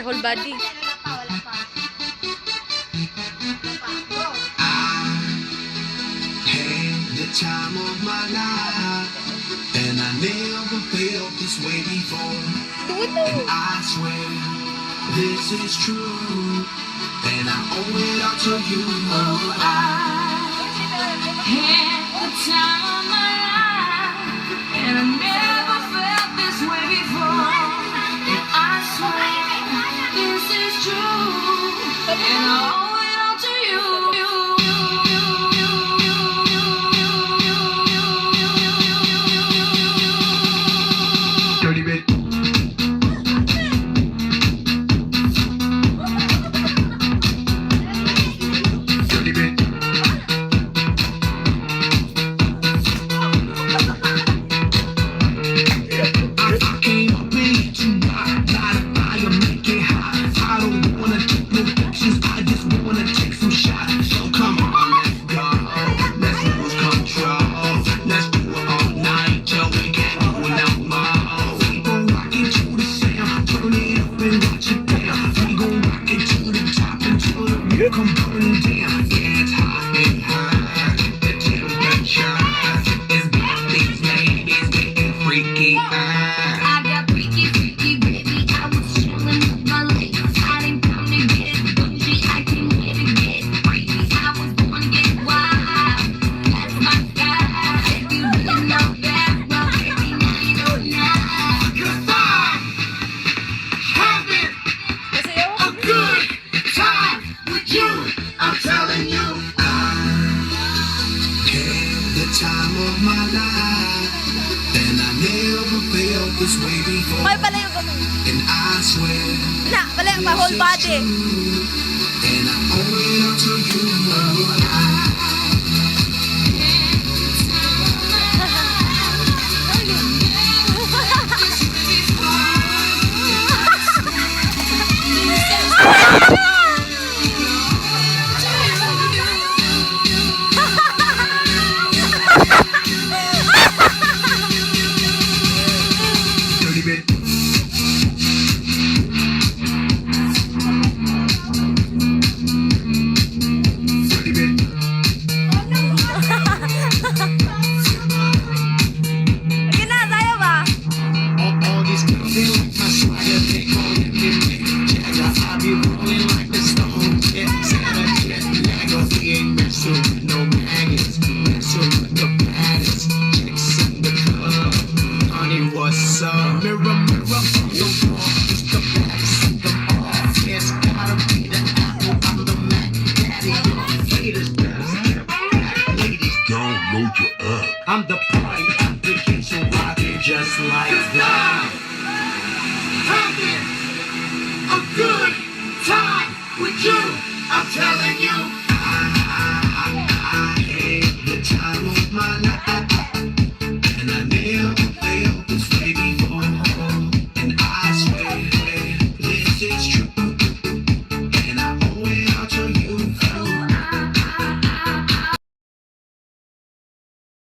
or whole body? Wala pa. Go. Had the time of my life, and I never felt this way before. And I swear this is true, and I owe it all to you. Oh, I had the time of my life, and I never felt this way before. And I swear this is true, and I owe it all to you. Dirty bit. Dirty bit. I came up in tonight, light a fire, make it hot. I don't wanna take no pictures, I just wanna take some shots. So come on, let's go, let's lose control. Let's do it all night till we can't do it no more. We gon' rock it to the sound, turn it up and watch it down. We gon' rock it to the top until the roof come burning down. Yeah, it's hot and high, the temperature is got these ladies getting freaky. I got freaky, freaky, baby. I was chillin' with my ladies. I didn't come to get bougie, I came here to get freaky. I was born to get wild, that's my style. If you didn't know that, well, baby, now you know now. 'Cause I'm having a good time with you. I'm telling you, had the time of my life, and I never felt this way before. Okay, palayo kami. And I swear Na, palayo pa, whole body. and I owe it all to you. Dirty bit. Dirty bit. Sige na, tayo ba? All these girls like my swagger, they call it Mick Jagger. I be rolling like the stone, yeah, Santa Jet Lagger. We ain't messing with no maggots, messing with the baddest chicks in the club. Honey, what's up? Mirror, mirror on the wall, it's the baddest of them all. It's gotta be the apple, I'm the Mac Daddy. Haters best, ladies, download your app. I'm the party application rocking just like that. Having a good time with you, I'm telling you.